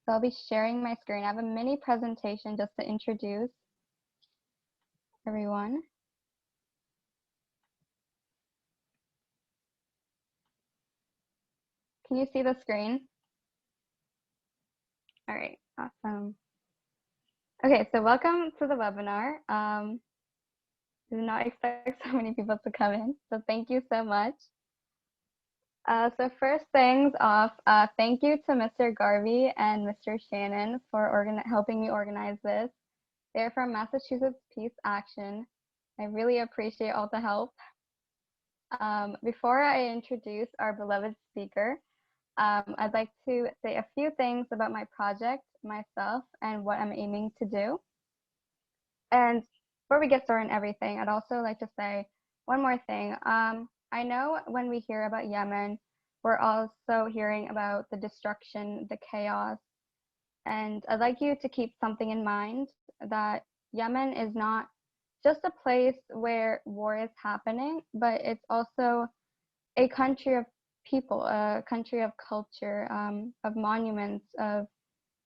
So I'll be sharing my screen. I have a mini presentation just to introduce everyone. Can you see the screen? All right, awesome. Okay, so welcome to the webinar. Did not expect so many people to come in, so thank you so much. So first things off, thank you to Mr. Garvey and Mr. Shannon for helping me organize this. They're from Massachusetts Peace Action. I really appreciate all the help. Before I introduce our beloved speaker, I'd like to say a few things about my project, myself, and what I'm aiming to do. And before we get started on everything, I'd also like to say one more thing. I know when we hear about Yemen, we're also hearing about the destruction, the chaos, and I'd like you to keep something in mind, that Yemen is not just a place where war is happening, but it's also a country of people, a country of culture, of monuments, of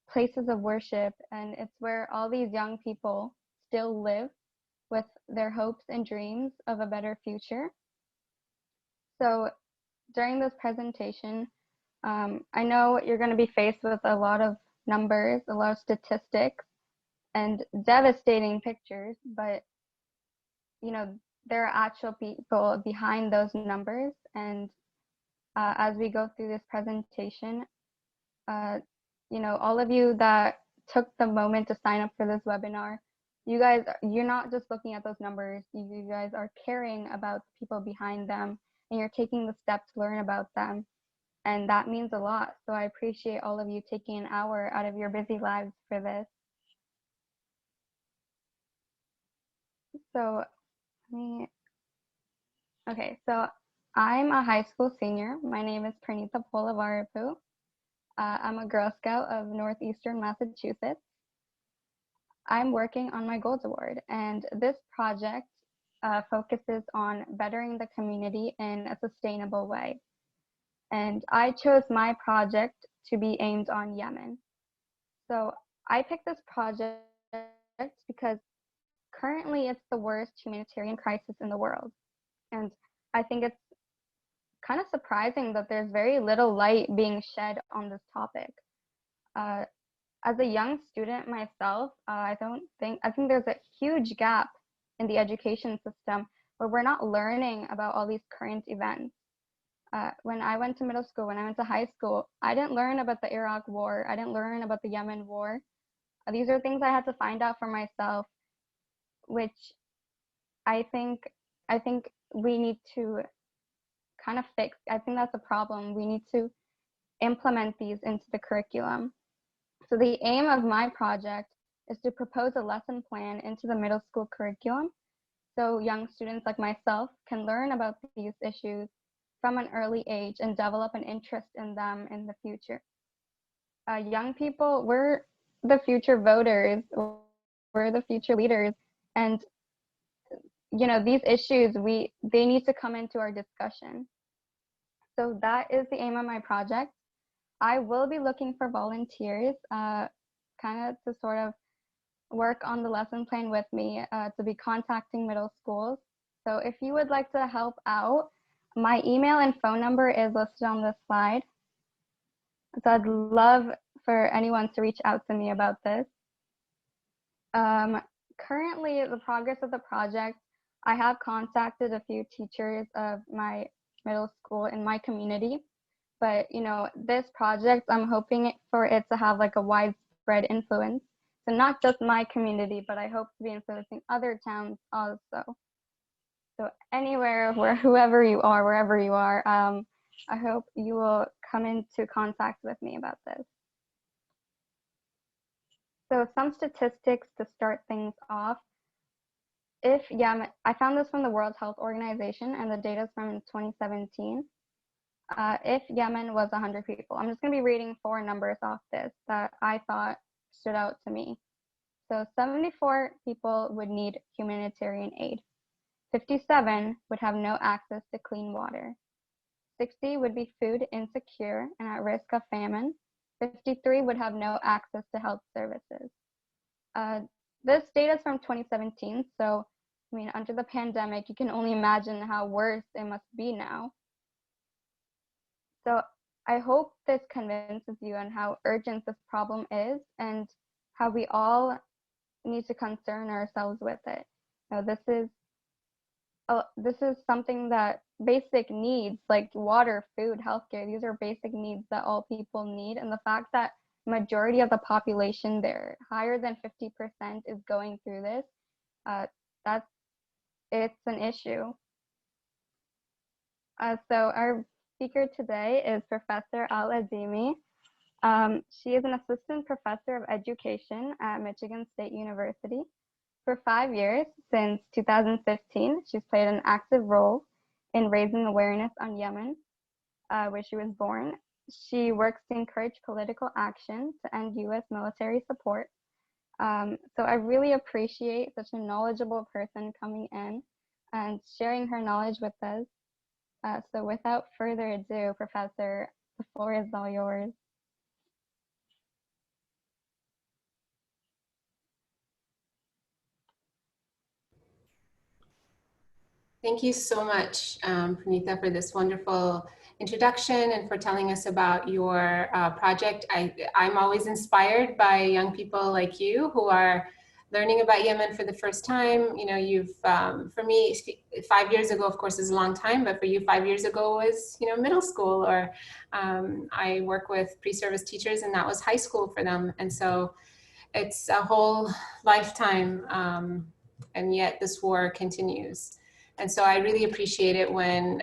places of worship, and it's where all these young people still live with their hopes and dreams of a better future. So during this presentation, I know you're going to be faced with a lot of numbers, a lot of statistics, and devastating pictures, but there are actual people behind those numbers. And as we go through this presentation, all of you that took the moment to sign up for this webinar, you're not just looking at those numbers, you guys are caring about the people behind them, and you're taking the steps to learn about them. And that means a lot. So I appreciate all of you taking an hour out of your busy lives for this. So okay, so I'm a high school senior. My name is Pranita Polavarapu. I'm a Girl Scout of Northeastern Massachusetts. I'm working on my Goals Award, and this project focuses on bettering the community in a sustainable way. And I chose my project to be aimed on Yemen. So I picked this project because currently it's the worst humanitarian crisis in the world. And I think it's kind of surprising that there's very little light being shed on this topic. As a young student myself, I think there's a huge gap in the education system where we're not learning about all these current events. When I went to middle school, when I went to high school, I didn't learn about the Iraq War. I didn't learn about the Yemen War. These are things I had to find out for myself, which I think we need to kind of fix. I think that's a problem. We need to implement these into the curriculum. So the aim of my project is to propose a lesson plan into the middle school curriculum so young students like myself can learn about these issues from an early age and develop an interest in them in the future. Young people, we're the future voters, we're the future leaders, and these issues, they need to come into our discussion. So that is the aim of my project. I will be looking for volunteers, kind of to sort of work on the lesson plan with me, to be contacting middle schools. So if you would like to help out, my email and phone number is listed on this slide. So I'd love for anyone to reach out to me about this. Currently, the progress of the project, I have contacted a few teachers of my middle school in my community. But this project, I'm hoping for it to have like a widespread influence. So not just my community, but I hope to be influencing other towns also. So anywhere, whoever you are, wherever you are, I hope you will come into contact with me about this. So some statistics to start things off. If Yemen, I found this from the World Health Organization, and the data is from 2017. If Yemen was 100 people, I'm just going to be reading 4 numbers off this that I thought stood out to me. So 74 people would need humanitarian aid. 57 would have no access to clean water. 60 would be food insecure and at risk of famine. 53 would have no access to health services. This data is from 2017, so I mean, under the pandemic, you can only imagine how worse it must be now. So I hope this convinces you on how urgent this problem is and how we all need to concern ourselves with it. Now, this is something that basic needs like water, food, healthcare, these are basic needs that all people need. And the fact that majority of the population there, higher than 50%, is going through this, it's an issue. So our speaker today is Professor Al-Adeimi. She is an assistant professor of education at Michigan State University. For 5 years, since 2015, she's played an active role in raising awareness on Yemen, where she was born. She works to encourage political action to end US military support. So I really appreciate such a knowledgeable person coming in and sharing her knowledge with us. So without further ado, Professor, the floor is all yours. Thank you so much, Pranita, for this wonderful introduction and for telling us about your project. I'm always inspired by young people like you who are learning about Yemen for the first time. You know, for me, 5 years ago, of course, is a long time, but for you, 5 years ago was, you know, middle school, or I work with pre-service teachers and that was high school for them. And so it's a whole lifetime, and yet this war continues. And so I really appreciate it when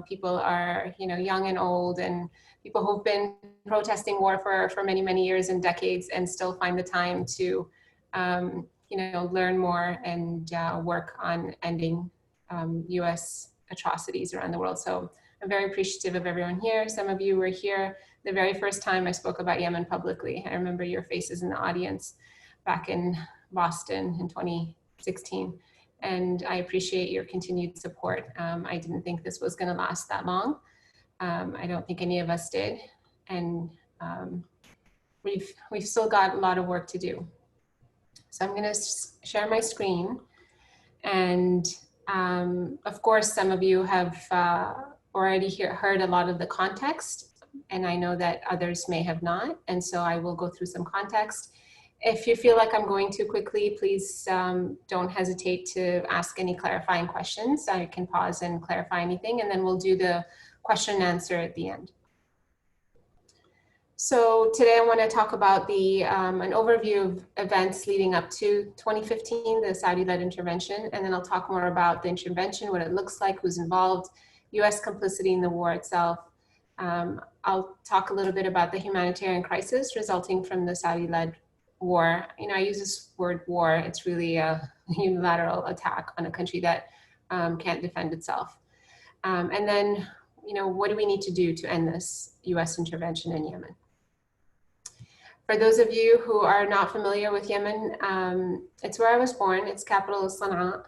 people are, you know, young and old, and people who've been protesting war for many, many years and decades and still find the time to, you know, learn more and work on ending US atrocities around the world. So I'm very appreciative of everyone here. Some of you were here the very first time I spoke about Yemen publicly. I remember your faces in the audience back in Boston in 2016. And I appreciate your continued support. I didn't think this was going to last that long. I don't think any of us did. And we've still got a lot of work to do. So I'm going to share my screen. And of course, some of you have already heard a lot of the context, and I know that others may have not. And so I will go through some context. If you feel like I'm going too quickly, please don't hesitate to ask any clarifying questions. I can pause and clarify anything, and then we'll do the question and answer at the end. So today I want to talk about an overview of events leading up to 2015, the Saudi-led intervention, and then I'll talk more about the intervention, what it looks like, who's involved, US complicity in the war itself. I'll talk a little bit about the humanitarian crisis resulting from the Saudi-led war. You know, I use this word war, it's really a unilateral attack on a country that can't defend itself. And then, you know, what do we need to do to end this US intervention in Yemen? For those of you who are not familiar with Yemen, it's where I was born. Its capital is Sana'a,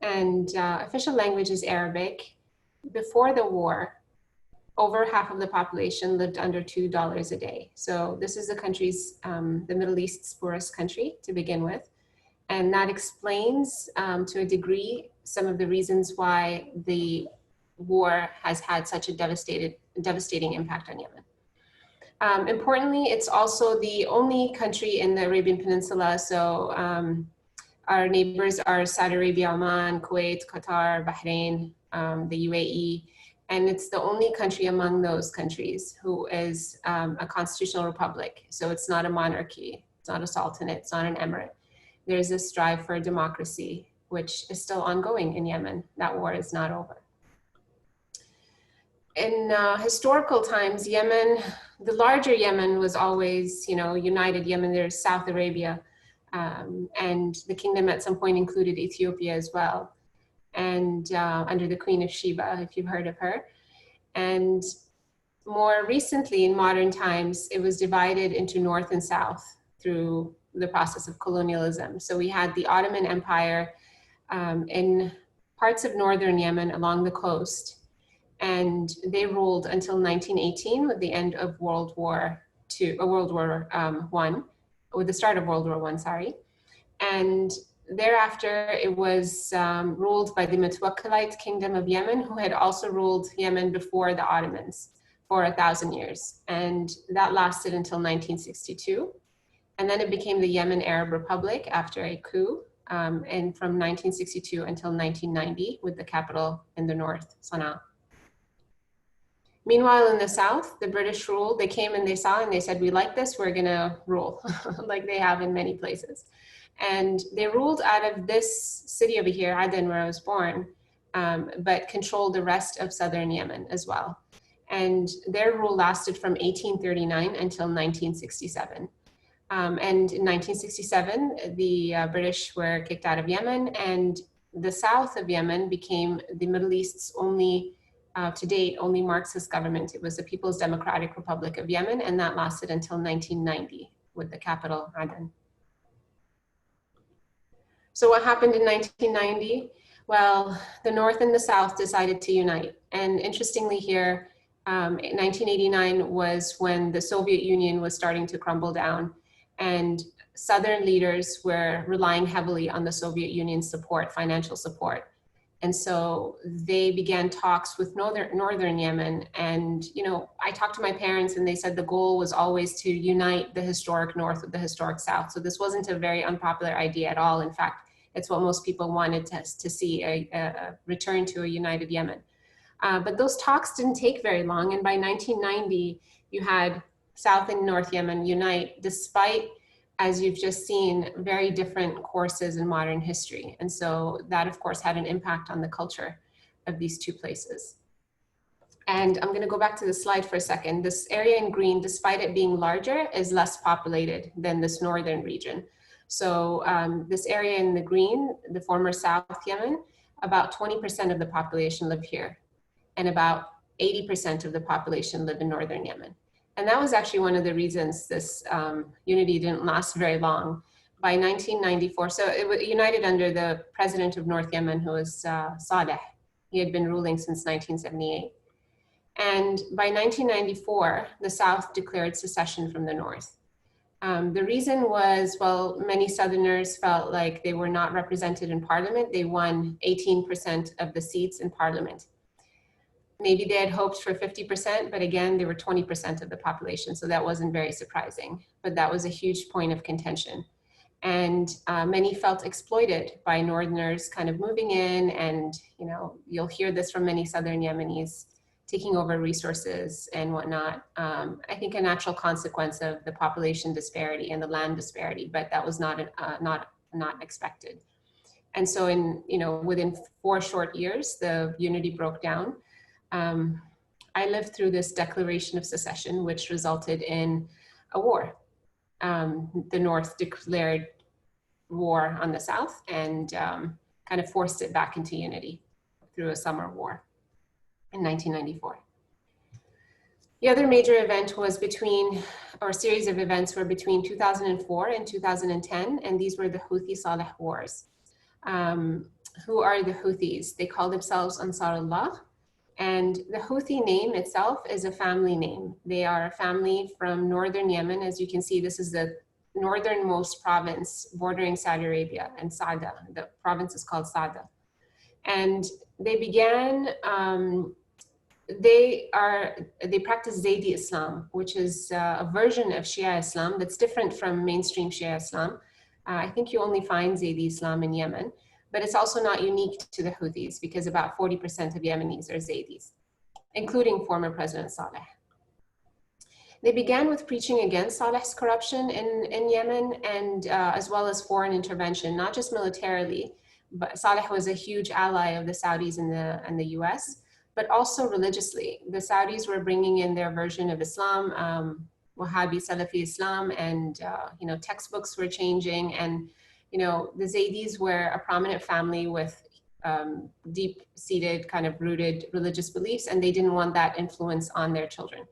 and official language is Arabic. Before the war, over half of the population lived under $2 a day. So this is the country's, the Middle East's poorest country to begin with. And that explains to a degree some of the reasons why the war has had such a devastating impact on Yemen. Importantly, it's also the only country in the Arabian Peninsula. So our neighbors are Saudi Arabia, Oman, Kuwait, Qatar, Bahrain, the UAE. And it's the only country among those countries who is a constitutional republic. So it's not a monarchy, it's not a sultanate, it's not an emirate. There's a strive for democracy, which is still ongoing in Yemen. That war is not over. In historical times, Yemen, the larger Yemen was always, you know, united Yemen. There's South Arabia, and the kingdom at some point included Ethiopia as well. And under the Queen of Sheba, if you've heard of her. And more recently, in modern times, it was divided into North and South through the process of colonialism. So we had the Ottoman Empire in parts of northern Yemen along the coast, and they ruled until 1918 with the end of World War One, with the start of World War I, sorry. And thereafter, it was ruled by the Mutawakkilite Kingdom of Yemen, who had also ruled Yemen before the Ottomans for 1,000 years. And that lasted until 1962. And then it became the Yemen Arab Republic after a coup, and from 1962 until 1990, with the capital in the north, Sana'a. Meanwhile, in the south, the British ruled. They came and they saw and they said, we like this, we're gonna rule, like they have in many places. And they ruled out of this city over here, Aden, where I was born, but controlled the rest of southern Yemen as well. And their rule lasted from 1839 until 1967. And in 1967, the British were kicked out of Yemen, and the south of Yemen became the Middle East's only, to date, only Marxist government. It was the People's Democratic Republic of Yemen, and that lasted until 1990 with the capital, Aden. So what happened in 1990? Well, the North and the South decided to unite. And interestingly here, 1989 was when the Soviet Union was starting to crumble down, and Southern leaders were relying heavily on the Soviet Union's support, financial support. And so they began talks with northern Yemen. And, you know, I talked to my parents and they said the goal was always to unite the historic North with the historic South. So this wasn't a very unpopular idea at all. In fact, it's what most people wanted to see, a return to a united Yemen. But those talks didn't take very long. And by 1990, you had South and North Yemen unite, despite, as you've just seen, very different courses in modern history. And so that, of course, had an impact on the culture of these two places. And I'm going to go back to the slide for a second. This area in green, despite it being larger, is less populated than this northern region. So this area in the green, the former South Yemen, about 20% of the population live here, and about 80% of the population live in northern Yemen. And that was actually one of the reasons this unity didn't last very long. By 1994, so it was united under the president of North Yemen, who was Salah. He had been ruling since 1978. And by 1994, the South declared secession from the North. The reason was, well, many Southerners felt like they were not represented in parliament. They won 18% of the seats in parliament. Maybe they had hoped for 50%, but again, they were 20% of the population, so that wasn't very surprising. But that was a huge point of contention. And many felt exploited by Northerners kind of moving in, and you know, you'll hear this from many Southern Yemenis, taking over resources and whatnot. I think a natural consequence of the population disparity and the land disparity, but that was not expected. And so within 4 short years, the unity broke down. I lived through this declaration of secession, which resulted in a war. The North declared war on the South and kind of forced it back into unity through a summer war in 1994. The other major event was or series of events were between 2004 and 2010, and these were the Houthi-Salah wars. Who are the Houthis? They call themselves Ansarullah. And the Houthi name itself is a family name. They are a family from northern Yemen. As you can see, this is the northernmost province bordering Saudi Arabia, and Sada. The province is called Sada. And they began, they practice Zaydi Islam, which is a version of Shia Islam that's different from mainstream Shia Islam. I think you only find Zaydi Islam in Yemen. But it's also not unique to the Houthis, because about 40% of Yemenis are Zaydis, including former President Saleh. They began with preaching against Saleh's corruption in Yemen, and as well as foreign intervention, not just militarily, but Saleh was a huge ally of the Saudis and the US, but also religiously. The Saudis were bringing in their version of Islam, Wahhabi Salafi Islam, and textbooks were changing, and the Zaydis were a prominent family with deep-seated, kind of rooted religious beliefs, and they didn't want that influence on their children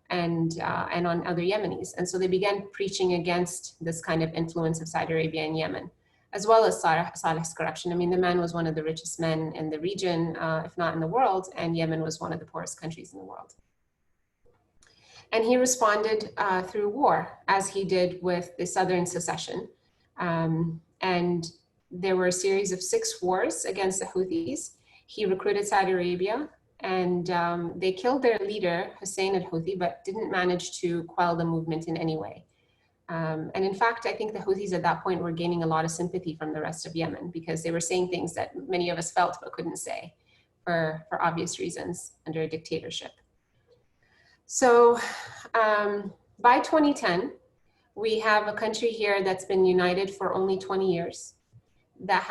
and on other Yemenis. And so they began preaching against this kind of influence of Saudi Arabia and Yemen, as well as Saleh's corruption. I mean, the man was one of the richest men in the region, if not in the world, and Yemen was one of the poorest countries in the world. And he responded through war, as he did with the Southern Secession. And there were a series of 6 wars against the Houthis. He recruited Saudi Arabia, and they killed their leader, Hussein al-Houthi, but didn't manage to quell the movement in any way. And in fact, I think the Houthis at that point were gaining a lot of sympathy from the rest of Yemen, because they were saying things that many of us felt but couldn't say for obvious reasons under a dictatorship. So by 2010, we have a country here that's been united for only 20 years, that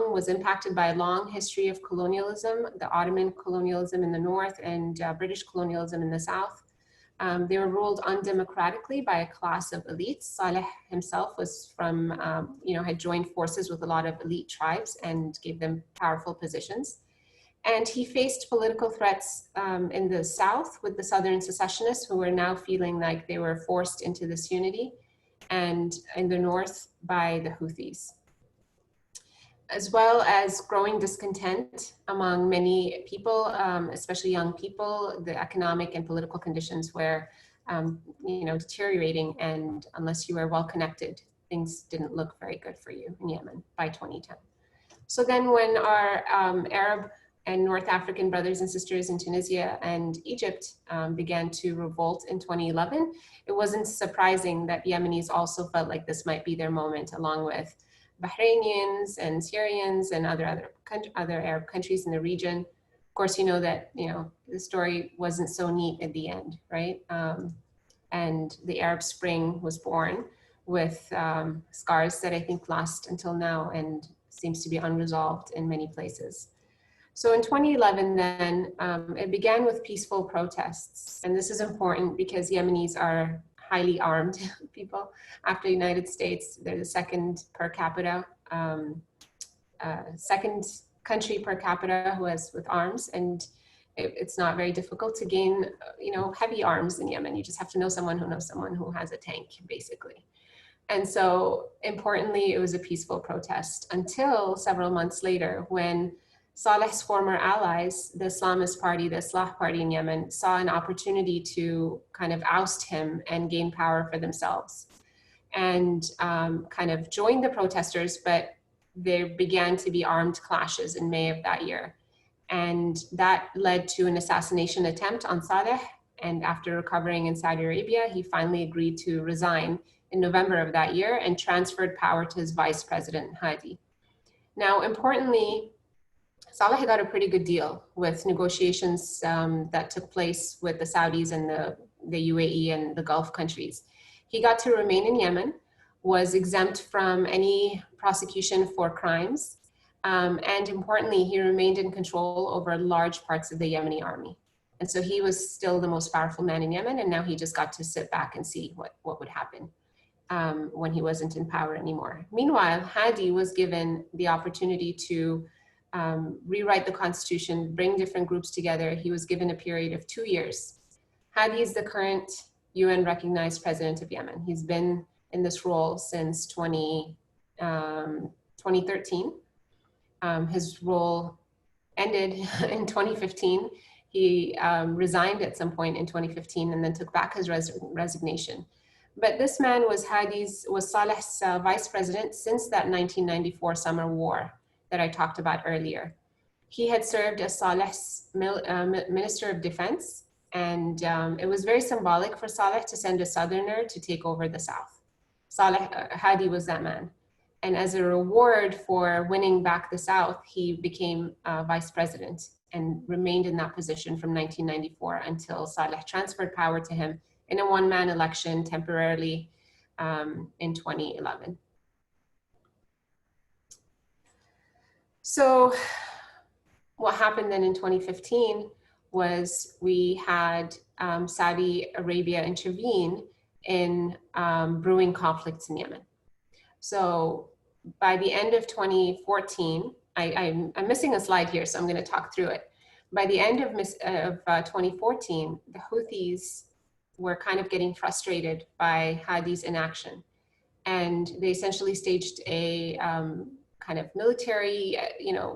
was impacted by a long history of colonialism, the Ottoman colonialism in the north and British colonialism in the south. They were ruled undemocratically by a class of elites. Saleh himself was from, had joined forces with a lot of elite tribes and gave them powerful positions. And he faced political threats in the south with the Southern secessionists, who were now feeling like they were forced into this unity, and in the north by the Houthis, as well as growing discontent among many people, especially young people. The economic and political conditions were deteriorating, and unless you were well connected, things didn't look very good for you in Yemen by 2010. So then when our Arab and North African brothers and sisters in Tunisia and Egypt began to revolt in 2011, it wasn't surprising that Yemenis also felt like this might be their moment, along with Bahrainians and Syrians and other Arab countries in the region. Of course, you know that the story wasn't so neat at the end, right? And the Arab Spring was born with scars that I think last until now and seems to be unresolved in many places. So in 2011 then, it began with peaceful protests. And this is important because Yemenis are highly armed people. After the United States, they're the second country per capita who has with arms. And it's not very difficult to gain, heavy arms in Yemen. You just have to know someone who has a tank, basically. And so importantly, it was a peaceful protest until several months later, when Saleh's former allies, the Islamist party, the Salah party in Yemen, saw an opportunity to kind of oust him and gain power for themselves, and kind of joined the protesters, but there began to be armed clashes in May of that year. And that led to an assassination attempt on Saleh. And after recovering in Saudi Arabia, he finally agreed to resign in November of that year and transferred power to his vice president, Hadi. Now, importantly, Saleh got a pretty good deal with negotiations that took place with the Saudis and the UAE and the Gulf countries. He got to remain in Yemen, was exempt from any prosecution for crimes, and importantly, he remained in control over large parts of the Yemeni army. And so he was still the most powerful man in Yemen, and now he just got to sit back and see what would happen when he wasn't in power anymore. Meanwhile, Hadi was given the opportunity to rewrite the constitution, bring different groups together. He was given a period of 2 years. Hadi is the current UN recognized president of Yemen. He's been in this role since 2013. His role ended in 2015. He resigned at some point in 2015 and then took back his resignation. But this man was Saleh's vice president since that 1994 summer war that I talked about earlier. He had served as Saleh's Minister of Defense, and it was very symbolic for Saleh to send a Southerner to take over the South. Hadi was that man. And as a reward for winning back the South, he became vice president and remained in that position from 1994 until Saleh transferred power to him in a one-man election temporarily in 2011. So what happened then in 2015 was we had Saudi Arabia intervene in brewing conflicts in Yemen. So by the end of 2014, I'm missing a slide here, so I'm going to talk through it. By the end of 2014, the Houthis were kind of getting frustrated by Hadi's inaction. And they essentially staged a kind of military,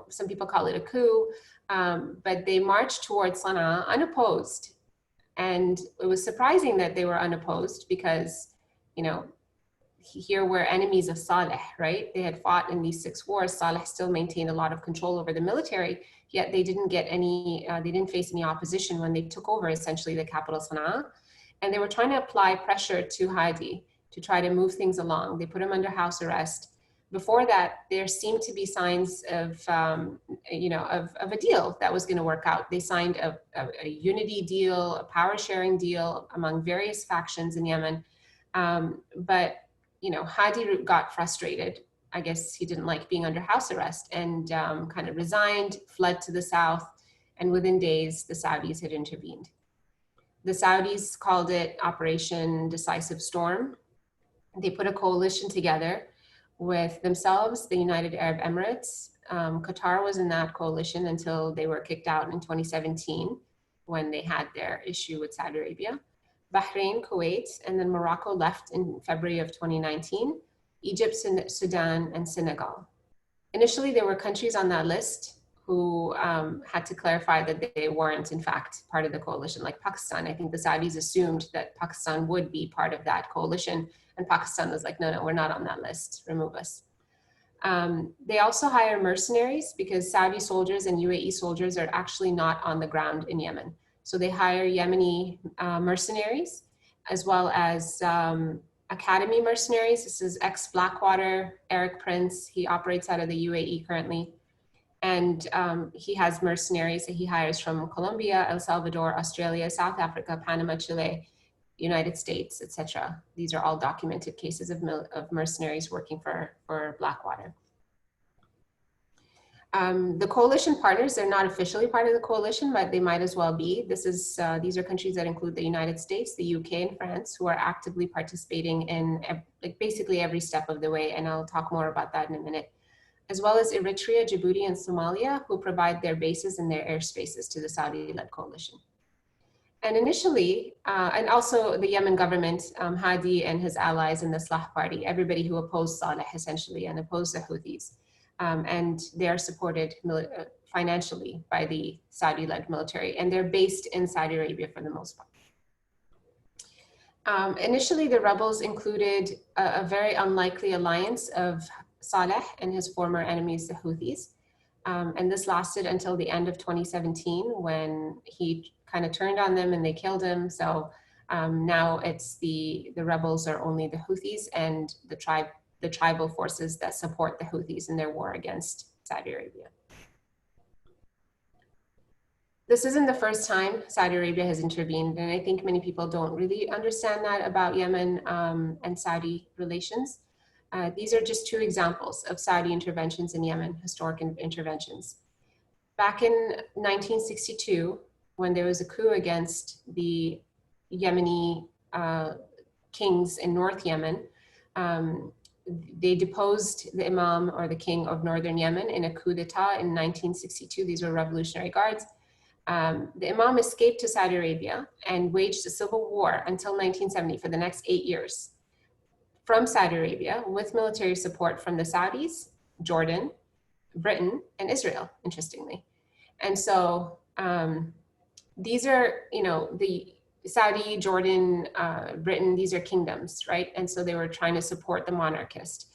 some people call it a coup, but they marched towards Sana'a unopposed And it was surprising that they were unopposed because, you know, here were enemies of Saleh, right? They had fought in these 6 wars. Saleh still maintained a lot of control over the military, yet they didn't get any, they didn't face any opposition when they took over essentially the capital Sana'a. And they were trying to apply pressure to Hadi to try to move things along. They put him under house arrest. Before that, there seemed to be signs of, of a deal that was going to work out. They signed a unity deal, a power sharing deal among various factions in Yemen. But Hadi got frustrated. I guess he didn't like being under house arrest and kind of resigned, fled to the south, and within days, the Saudis had intervened. The Saudis called it Operation Decisive Storm. They put a coalition together with themselves, the United Arab Emirates. Qatar was in that coalition until they were kicked out in 2017 when they had their issue with Saudi Arabia. Bahrain, Kuwait, and then Morocco left in February of 2019, Egypt, Sudan, and Senegal. Initially, there were countries on that list who had to clarify that they weren't, in fact, part of the coalition, like Pakistan. I think the Saudis assumed that Pakistan would be part of that coalition, and Pakistan was like, no, we're not on that list, remove us. They also hire mercenaries because Saudi soldiers and UAE soldiers are actually not on the ground in Yemen. So they hire Yemeni mercenaries, as well as academy mercenaries. This is ex-Blackwater, Eric Prince. He operates out of the UAE currently. And he has mercenaries that he hires from Colombia, El Salvador, Australia, South Africa, Panama, Chile, United States, etc. These are all documented cases of mercenaries working for Blackwater. The coalition partners, they're not officially part of the coalition, but they might as well be. These are countries that include the United States, the UK, and France, who are actively participating in basically every step of the way, and I'll talk more about that in a minute, as well as Eritrea, Djibouti, and Somalia, who provide their bases and their airspaces to the Saudi-led coalition. And initially, and also the Yemen government, Hadi and his allies in the Salah party, everybody who opposed Saleh essentially and opposed the Houthis. And they are supported financially by the Saudi-led military, and they're based in Saudi Arabia for the most part. Initially, the rebels included a very unlikely alliance of Saleh and his former enemies, the Houthis. And this lasted until the end of 2017 when he kind of turned on them and they killed him. So now it's the rebels are only the Houthis and the tribal forces that support the Houthis in their war against Saudi Arabia. This isn't the first time Saudi Arabia has intervened, and I think many people don't really understand that about Yemen and Saudi relations. These are just 2 examples of Saudi interventions in Yemen, historic interventions. Back in 1962, when there was a coup against the Yemeni kings in North Yemen, they deposed the Imam or the king of Northern Yemen in a coup d'etat in 1962. These were Revolutionary Guards. The Imam escaped to Saudi Arabia and waged a civil war until 1970 for the next 8 years from Saudi Arabia with military support from the Saudis, Jordan, Britain, and Israel, interestingly. And so these are, the Saudi, Jordan, Britain, these are kingdoms, right? And so they were trying to support the monarchist.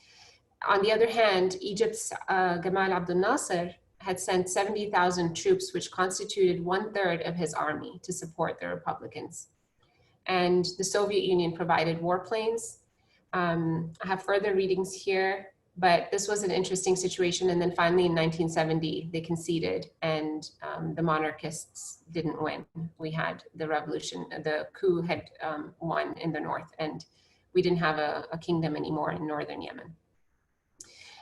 On the other hand, Egypt's Gamal Abdel Nasser had sent 70,000 troops, which constituted 1/3 of his army to support the Republicans. And the Soviet Union provided warplanes. I have further readings here, but this was an interesting situation. And then finally in 1970, they conceded and the monarchists didn't win. We had the revolution, the coup had won in the north, and we didn't have a kingdom anymore in northern Yemen.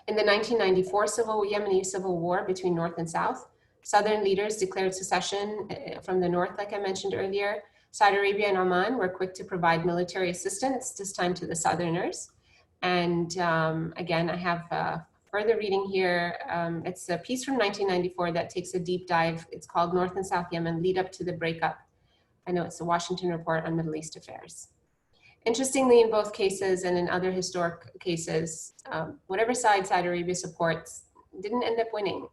In the 1994 Yemeni civil war between North and South, Southern leaders declared secession from the North, like I mentioned earlier. Saudi Arabia and Oman were quick to provide military assistance, this time to the Southerners. And again, I have further reading here. It's a piece from 1994 that takes a deep dive. It's called North and South Yemen, Lead Up to the Breakup. I know it's the Washington Report on Middle East Affairs. Interestingly, in both cases and in other historic cases, whatever side Saudi Arabia supports didn't end up winning.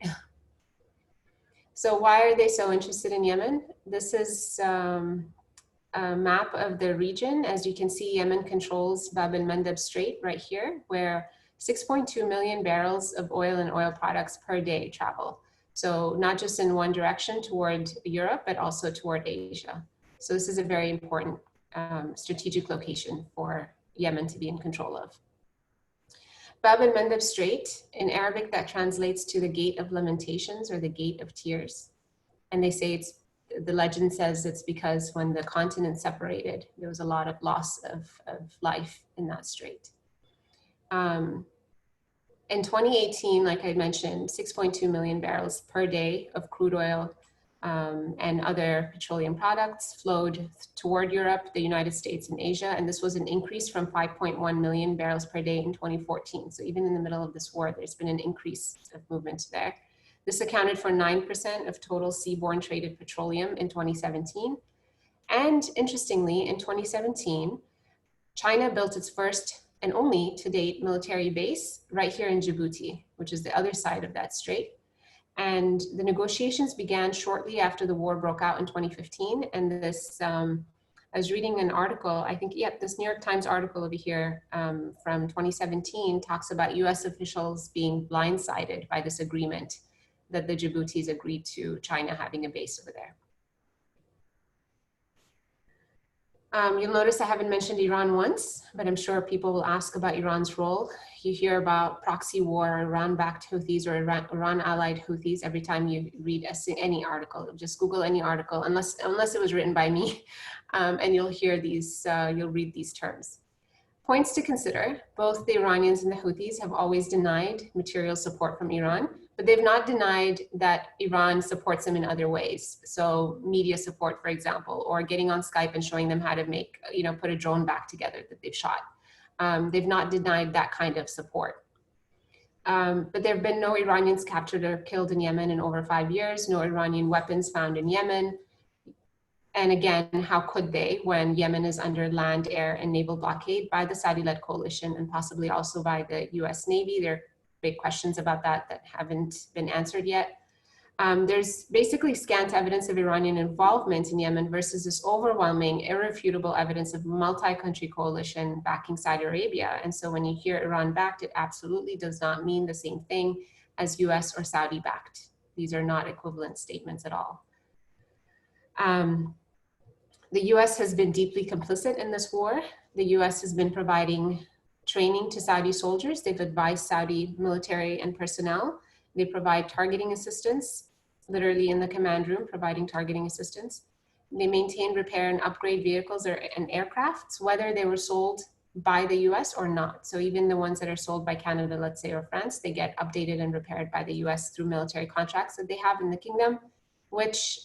So why are they so interested in Yemen? This is map of the region. As you can see, Yemen controls Bab el-Mandeb Strait right here, where 6.2 million barrels of oil and oil products per day travel. So not just in one direction toward Europe, but also toward Asia. So this is a very important strategic location for Yemen to be in control of. Bab el-Mandeb Strait, in Arabic that translates to the Gate of Lamentations or the Gate of Tears. And they say the legend says it's because when the continent separated, there was a lot of loss of life in that strait. In 2018, like I mentioned, 6.2 million barrels per day of crude oil and other petroleum products flowed toward Europe, the United States, and Asia. And this was an increase from 5.1 million barrels per day in 2014. So even in the middle of this war, there's been an increase of movement there. This accounted for 9% of total seaborne traded petroleum in 2017. And interestingly, in 2017, China built its first and only to date military base right here in Djibouti, which is the other side of that strait. And the negotiations began shortly after the war broke out in 2015. And this, I was reading an article, I think, this New York Times article over here from 2017 talks about US officials being blindsided by this agreement that the Djiboutis agreed to China having a base over there. You'll notice I haven't mentioned Iran once, but I'm sure people will ask about Iran's role. You hear about proxy war, Iran-backed Houthis or Iran-allied Houthis every time you read any article. Just Google any article, unless it was written by me, and you'll hear these, you'll read these terms. Points to consider: both the Iranians and the Houthis have always denied material support from Iran, but they've not denied that Iran supports them in other ways. So media support, for example, or getting on Skype and showing them how to make, put a drone back together that they've shot. They've not denied that kind of support. But there have been no Iranians captured or killed in Yemen in over 5 years, no Iranian weapons found in Yemen. And again, how could they when Yemen is under land, air, and naval blockade by the Saudi-led coalition and possibly also by the US Navy? There are big questions about that haven't been answered yet. There's basically scant evidence of Iranian involvement in Yemen versus this overwhelming, irrefutable evidence of multi-country coalition backing Saudi Arabia. And so when you hear Iran backed, it absolutely does not mean the same thing as US or Saudi backed. These are not equivalent statements at all. The US has been deeply complicit in this war. The US has been providing training to Saudi soldiers. They've advised Saudi military and personnel. They provide targeting assistance, literally in the command room, providing targeting assistance. They maintain, repair, and upgrade vehicles and aircrafts, whether they were sold by the US or not. So even the ones that are sold by Canada, let's say, or France, they get updated and repaired by the US through military contracts that they have in the kingdom, which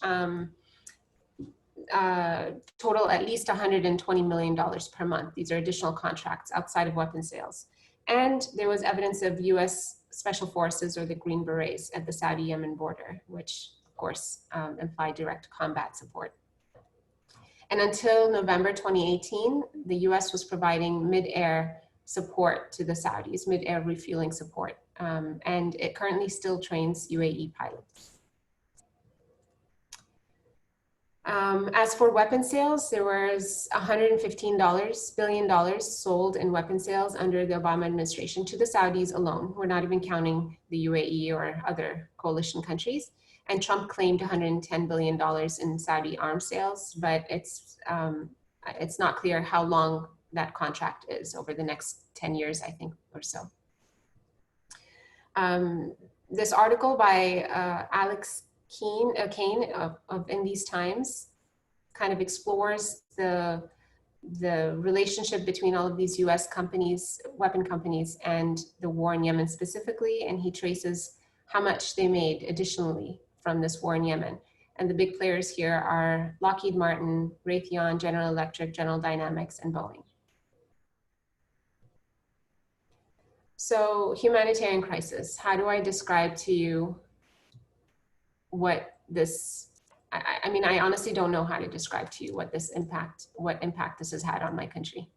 total at least $120 million per month. These are additional contracts outside of weapon sales. And there was evidence of US Special Forces or the Green Berets at the Saudi-Yemen border, which of course implied direct combat support. And until November 2018, the US was providing mid-air support to the Saudis, mid-air refueling support. And it currently still trains UAE pilots. As for weapon sales, there was $115 billion sold in weapon sales under the Obama administration to the Saudis alone. We're not even counting the UAE or other coalition countries. And Trump claimed $110 billion in Saudi arms sales, but it's not clear how long that contract is, over the next 10 years, I think, or so. This article by Alex Kane of In These Times kind of explores the relationship between all of these US companies, weapon companies, and the war in Yemen specifically, and he traces how much they made additionally from this war in Yemen. And the big players here are Lockheed Martin, Raytheon, General Electric, General Dynamics, and Boeing. So, humanitarian crisis. How do I describe to you what this, I mean, I honestly don't know how to describe to you what impact this has had on my country.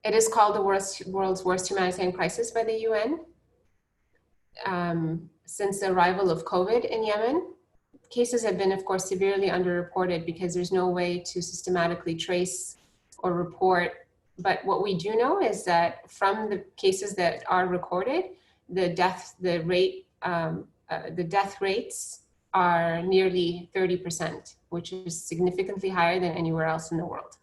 It is called the world's worst humanitarian crisis by the UN. Since the arrival of COVID in Yemen, cases have been, of course, severely underreported because there's no way to systematically trace or report. But what we do know is that from the cases that are recorded, the death rates are nearly 30%, which is significantly higher than anywhere else in the world.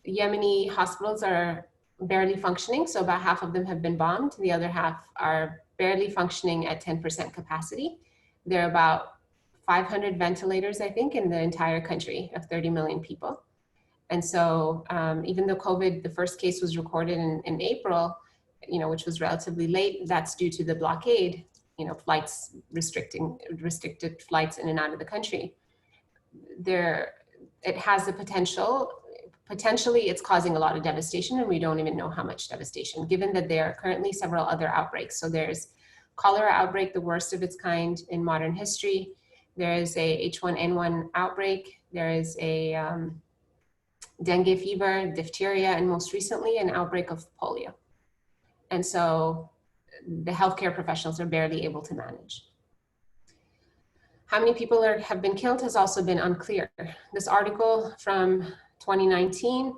Yemeni hospitals are barely functioning, so about half of them have been bombed. The other half are barely functioning at 10% capacity. There are about 500 ventilators, I think, in the entire country of 30 million people. And so even though COVID, the first case was recorded in April, which was relatively late, that's due to the blockade, flights restricted flights in and out of the country. It has the potentially it's causing a lot of devastation, and we don't even know how much devastation, given that there are currently several other outbreaks. So there's cholera outbreak, the worst of its kind in modern history. There is a H1N1 outbreak. There is a dengue fever, diphtheria, and most recently an outbreak of polio. And so the healthcare professionals are barely able to manage. How many people have been killed has also been unclear. This article from 2019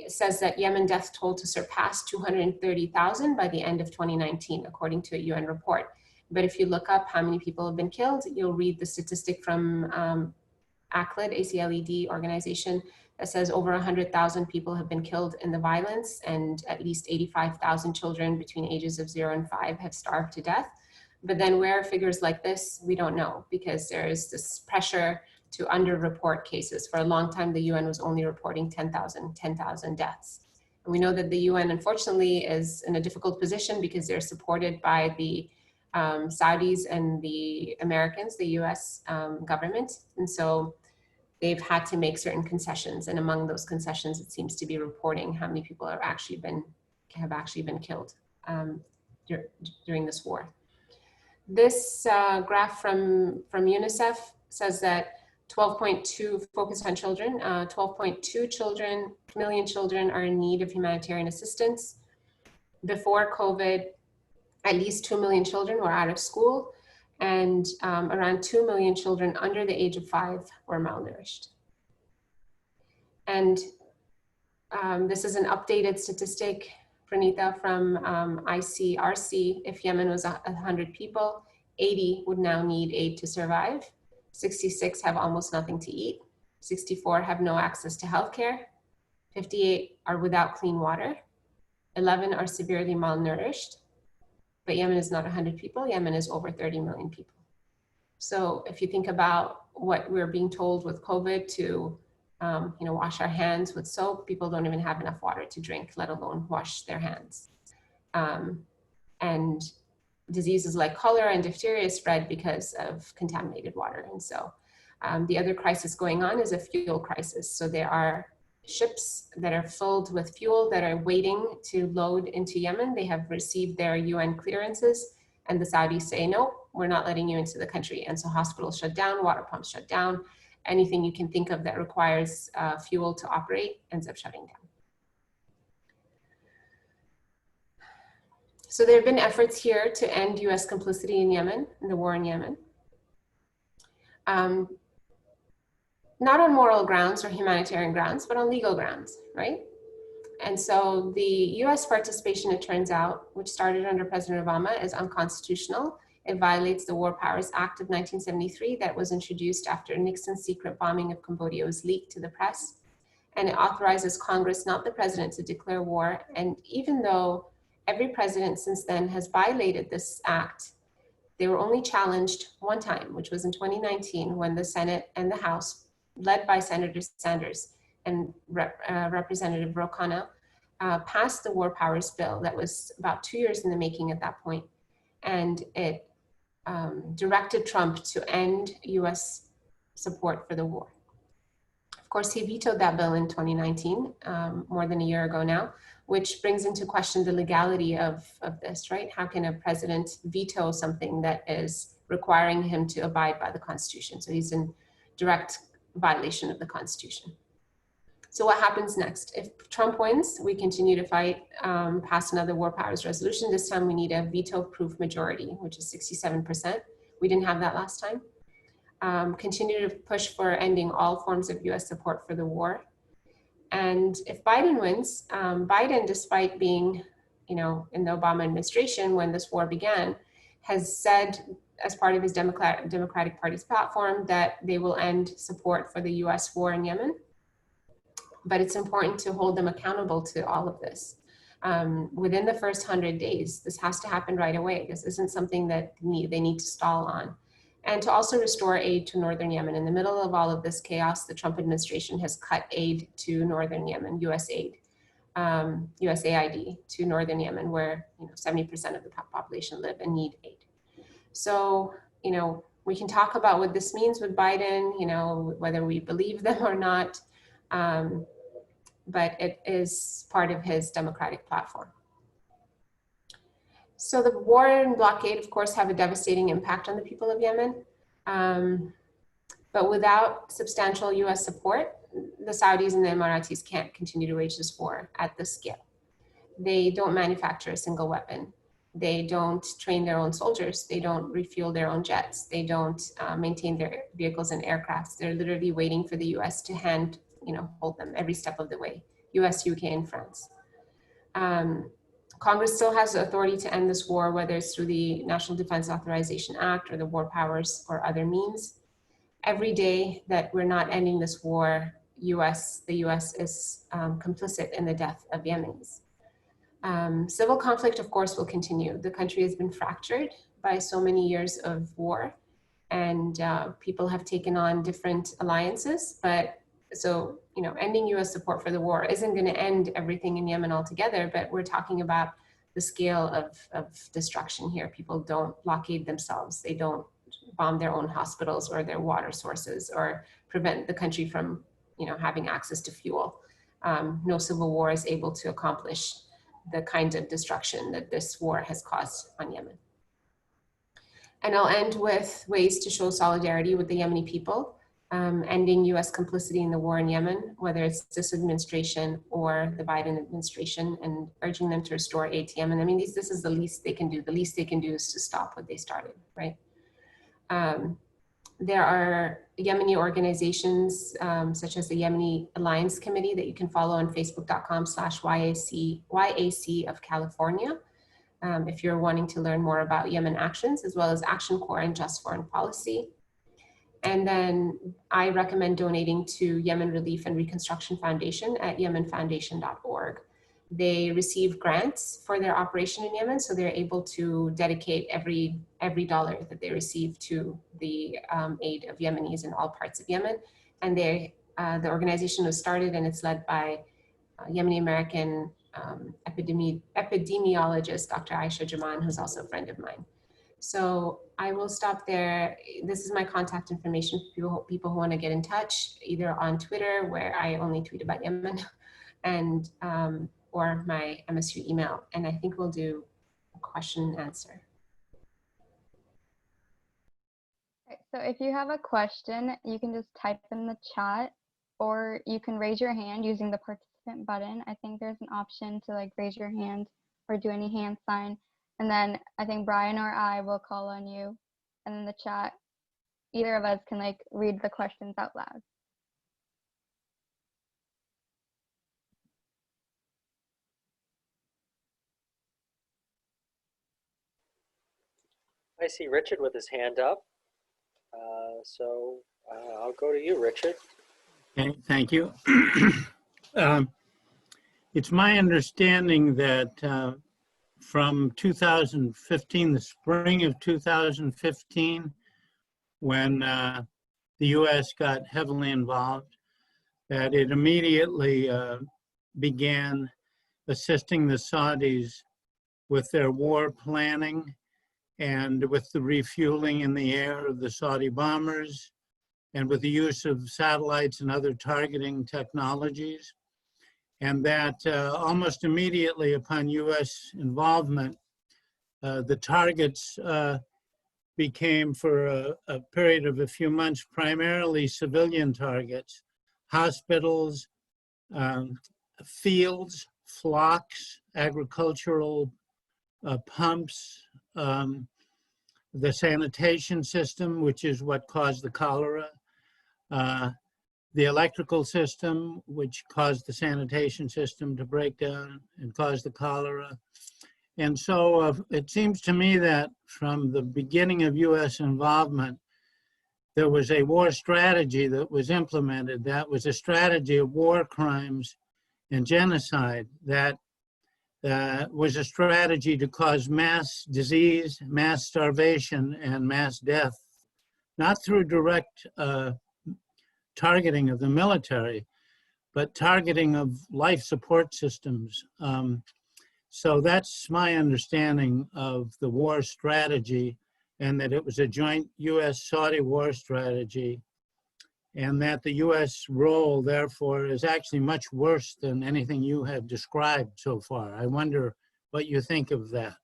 says that Yemen death toll to surpass 230,000 by the end of 2019, according to a UN report. But if you look up how many people have been killed, you'll read the statistic from ACLED, ACLED organization, that says over 100,000 people have been killed in the violence, and at least 85,000 children between ages of 0 and 5 have starved to death. But then where are figures like this? We don't know, because there is this pressure to underreport cases. For a long time, the UN was only reporting 10,000 deaths. And we know that the UN, unfortunately, is in a difficult position because they're supported by the Saudis and the Americans, the US government. And so they've had to make certain concessions. And among those concessions, it seems to be reporting how many people have actually been killed during this war. This graph from UNICEF says that 12.2, focused on children, 12.2 million children are in need of humanitarian assistance. Before COVID, at least 2 million children were out of school, and around 2 million children under the age of 5 were malnourished. And this is an updated statistic, Pranita, from ICRC. If Yemen was 100 people, 80 would now need aid to survive. 66 have almost nothing to eat. 64 have no access to healthcare. 58 are without clean water. 11 are severely malnourished. But Yemen is not 100 people. Yemen is over 30 million people. So if you think about what we're being told with COVID to wash our hands with soap, people don't even have enough water to drink, let alone wash their hands. And diseases like cholera and diphtheria spread because of contaminated water. And so the other crisis going on is a fuel crisis. So there are ships that are filled with fuel that are waiting to load into Yemen. They have received their UN clearances, and the Saudis say, no, we're not letting you into the country. And so hospitals shut down, water pumps shut down, anything you can think of that requires fuel to operate ends up shutting down. So there have been efforts here to end US complicity in Yemen, in the war in Yemen. Not on moral grounds or humanitarian grounds, but on legal grounds, right? And so the US participation, it turns out, which started under President Obama, is unconstitutional. It violates the War Powers Act of 1973 that was introduced after Nixon's secret bombing of Cambodia was leaked to the press. And it authorizes Congress, not the president, to declare war. And even though every president since then has violated this act, they were only challenged one time, which was in 2019, when the Senate and the House, led by Senator Sanders and Representative Ro Khanna, passed the War Powers Bill that was about 2 years in the making at that point. And it directed Trump to end US support for the war. Of course, he vetoed that bill in 2019, more than a year ago now, which brings into question the legality of this, right? How can a president veto something that is requiring him to abide by the Constitution? So he's in direct violation of the Constitution. So what happens next? If Trump wins, we continue to fight, pass another War Powers resolution. This time we need a veto-proof majority, which is 67%. We didn't have that last time. continue to push for ending all forms of US support for the war. And if Biden wins, Biden, despite being, in the Obama administration when this war began, has said as part of his Democratic Party's platform that they will end support for the US war in Yemen. But it's important to hold them accountable to all of this. Within the first 100 days, this has to happen right away. This isn't something that they need to stall on. And to also restore aid to northern Yemen. In the middle of all of this chaos, the Trump administration has cut aid to northern Yemen, USAID, USAID to northern Yemen, where 70% of the population live and need aid. So, we can talk about what this means with Biden, whether we believe them or not, but it is part of his Democratic platform. So the war and blockade, of course, have a devastating impact on the people of Yemen. But without substantial US support, the Saudis and the Emiratis can't continue to wage this war at this scale. They don't manufacture a single weapon. They don't train their own soldiers. They don't refuel their own jets. They don't maintain their vehicles and aircrafts. They're literally waiting for the US to hold them every step of the way, US, UK, and France. Congress still has the authority to end this war, whether it's through the National Defense Authorization Act or the war powers or other means. Every day that we're not ending this war, the US is complicit in the death of Yemenis. Civil conflict, of course, will continue. The country has been fractured by so many years of war, and people have taken on different alliances. But so, ending US support for the war isn't going to end everything in Yemen altogether, but we're talking about the scale of destruction here. People don't blockade themselves. They don't bomb their own hospitals or their water sources or prevent the country from, having access to fuel. No civil war is able to accomplish the kind of destruction that this war has caused on Yemen. And I'll end with ways to show solidarity with the Yemeni people, ending US complicity in the war in Yemen, whether it's this administration or the Biden administration, and urging them to restore aid to Yemen. I mean, this is the least they can do. The least they can do is to stop what they started, right? There are Yemeni organizations, such as the Yemeni Alliance Committee, that you can follow on facebook.com/YAC of California. If you're wanting to learn more about Yemen actions, as well as Action Corps and Just Foreign Policy. And then I recommend donating to Yemen Relief and Reconstruction Foundation at yemenfoundation.org. They receive grants for their operation in Yemen, so they're able to dedicate every dollar that they receive to the aid of Yemenis in all parts of Yemen. And the organization was started, and it's led by Yemeni American epidemiologist, Dr. Aisha Jaman, who's also a friend of mine. So I will stop there. This is my contact information for people who want to get in touch, either on Twitter, where I only tweet about Yemen, and or my MSU email. And I think we'll do a question and answer. So if you have a question, you can just type in the chat, or you can raise your hand using the participant button. I think there's an option to raise your hand or do any hand sign. And then I think Brian or I will call on you, and in the chat, either of us can read the questions out loud. I see Richard with his hand up. So I'll go to you, Richard. Okay, thank you. It's my understanding that from 2015, the spring of 2015, when the US got heavily involved, that it immediately began assisting the Saudis with their war planning and with the refueling in the air of the Saudi bombers, and with the use of satellites and other targeting technologies. And that almost immediately upon US involvement, the targets became, for a period of a few months, primarily civilian targets: hospitals, fields, flocks, agricultural pumps, the sanitation system, which is what caused the cholera, the electrical system, which caused the sanitation system to break down and cause the cholera. And so it seems to me that from the beginning of US involvement, there was a war strategy that was implemented. That was a strategy of war crimes and genocide. That was a strategy to cause mass disease, mass starvation, and mass death, not through direct targeting of the military, but targeting of life support systems. So that's my understanding of the war strategy, and that it was a joint US-Saudi war strategy, and that the US role, therefore, is actually much worse than anything you have described so far. I wonder what you think of that.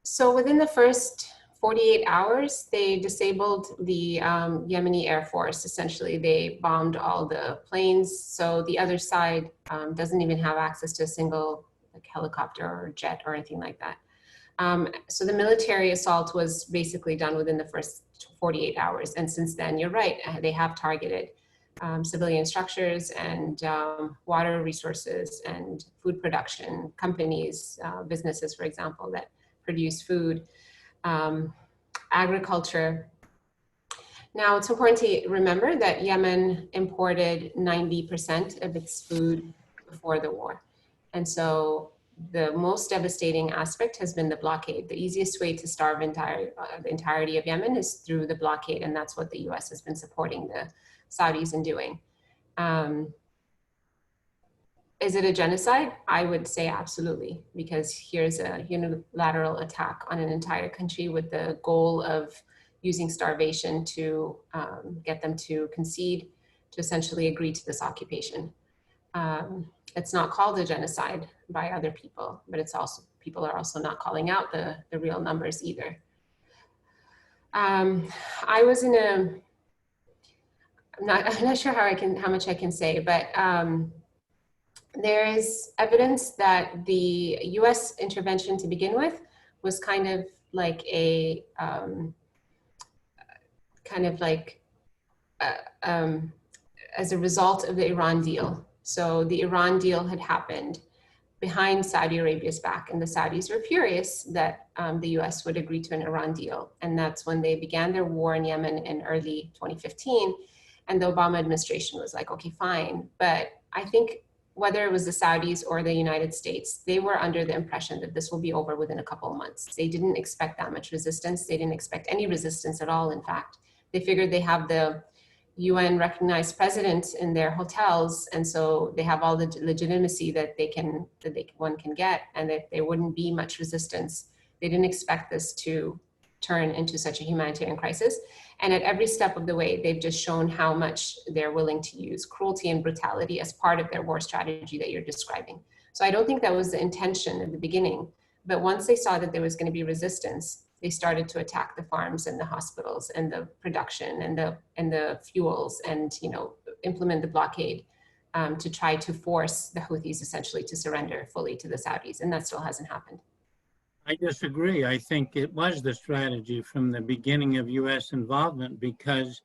So within the first 48 hours, they disabled the Yemeni Air Force. Essentially, they bombed all the planes. So the other side doesn't even have access to a single helicopter or jet or anything like that. So the military assault was basically done within the first 48 hours. And since then, you're right, they have targeted civilian structures and water resources and food production companies, businesses, for example, that produce food. Agriculture. Now, it's important to remember that Yemen imported 90% of its food before the war. And so the most devastating aspect has been the blockade. The easiest way to starve the entirety of Yemen is through the blockade, and that's what the US has been supporting the Saudis in doing. Is it a genocide? I would say absolutely, because here's a unilateral attack on an entire country with the goal of using starvation to get them to concede, to essentially agree to this occupation. It's not called a genocide by other people, but it's also, people are also not calling out the real numbers either. I was in a, I'm not sure how much I can say, but there is evidence that the US intervention to begin with was kind of like a, as a result of the Iran deal. So the Iran deal had happened behind Saudi Arabia's back, and the Saudis were furious that the US would agree to an Iran deal. And that's when they began their war in Yemen in early 2015. And the Obama administration was like, okay, fine. But I think whether it was the Saudis or the United States, they were under the impression that this will be over within a couple of months. They didn't expect that much resistance. They didn't expect any resistance at all, in fact. They figured they have the UN recognized president in their hotels, and so they have all the legitimacy that one can get, and that there wouldn't be much resistance. They didn't expect this to turn into such a humanitarian crisis. And at every step of the way, they've just shown how much they're willing to use cruelty and brutality as part of their war strategy that you're describing. So I don't think that was the intention at the beginning, but once they saw that there was going to be resistance, they started to attack the farms and the hospitals and the production and the fuels, and implement the blockade to try to force the Houthis essentially to surrender fully to the Saudis, and that still hasn't happened. I disagree. I think it was the strategy from the beginning of US involvement, because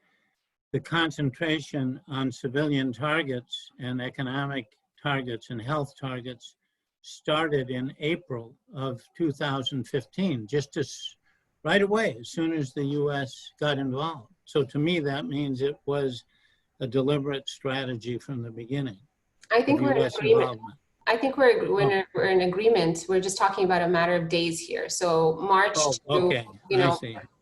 the concentration on civilian targets and economic targets and health targets started in April of 2015, just as right away, as soon as the US got involved. So to me, that means it was a deliberate strategy from the beginning. I think we're in agreement. I think we're in agreement. We're just talking about a matter of days here. So March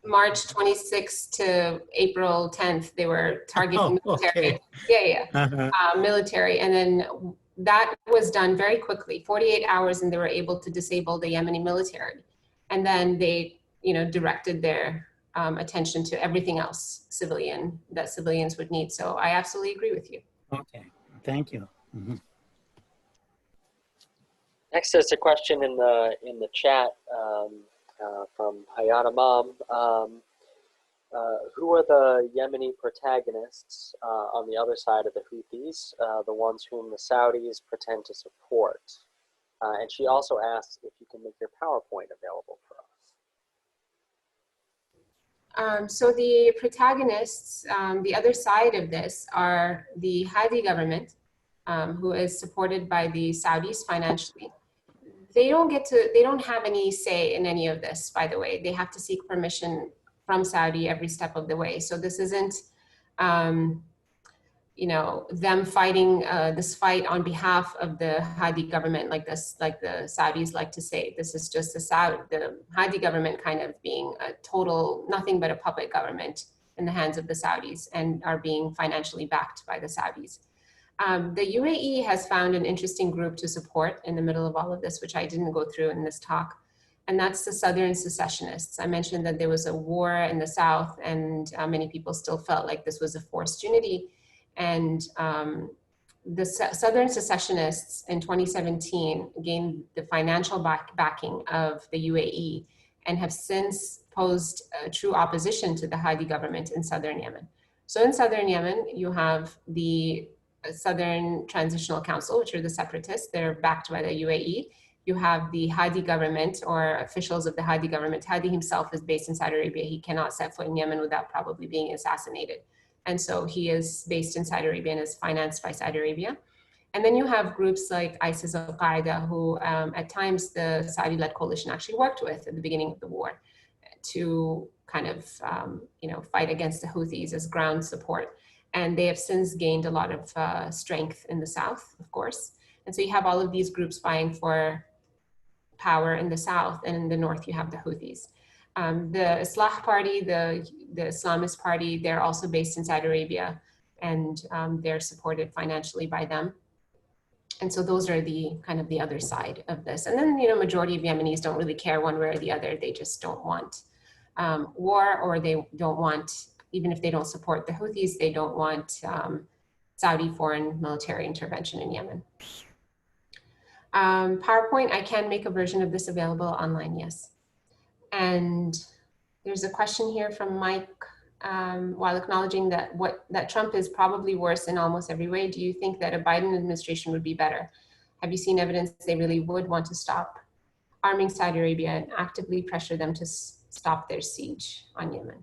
March 26th to April 10th, they were targeting military. Military, and then that was done very quickly, 48 hours, and they were able to disable the Yemeni military. And then they, directed their attention to everything else that civilians would need. So I absolutely agree with you. Okay, thank you. Mm-hmm. Next is a question in the chat from Hayata Mom. Who are the Yemeni protagonists on the other side of the Houthis, the ones whom the Saudis pretend to support? And she also asks if you can make your PowerPoint available for us. So the protagonists, the other side of this, are the Hadi government, who is supported by the Saudis financially. They don't have any say in any of this, by the way. They have to seek permission from Saudi every step of the way. So this isn't, them fighting this fight on behalf of the Hadi government like this, like the Saudis like to say. This is just the Hadi government kind of being a total, nothing but a puppet government in the hands of the Saudis and are being financially backed by the Saudis. The UAE has found an interesting group to support in the middle of all of this, which I didn't go through in this talk. And that's the Southern secessionists. I mentioned that there was a war in the South and many people still felt like this was a forced unity. And the Southern secessionists in 2017 gained the financial backing of the UAE and have since posed a true opposition to the Hadi government in Southern Yemen. So in Southern Yemen, you have the Southern Transitional Council, which are the separatists. They're backed by the UAE. You have the Hadi government or officials of the Hadi government. Hadi himself is based in Saudi Arabia. He cannot set foot in Yemen without probably being assassinated. And so he is based in Saudi Arabia and is financed by Saudi Arabia. And then you have groups like ISIS Al-Qaeda, who at times the Saudi-led coalition actually worked with at the beginning of the war to kind of fight against the Houthis as ground support. And they have since gained a lot of strength in the South, of course. And so you have all of these groups vying for power in the South, and in the North you have the Houthis. The Islah party, the Islamist party, they're also based in Saudi Arabia, and they're supported financially by them. And so those are the kind of the other side of this. And then, majority of Yemenis don't really care one way or the other. They just don't want war, or they don't want, even if they don't support the Houthis, they don't want Saudi foreign military intervention in Yemen. PowerPoint, I can make a version of this available online, yes. And there's a question here from Mike, while acknowledging that Trump is probably worse in almost every way, do you think that a Biden administration would be better? Have you seen evidence they really would want to stop arming Saudi Arabia and actively pressure them to stop their siege on Yemen?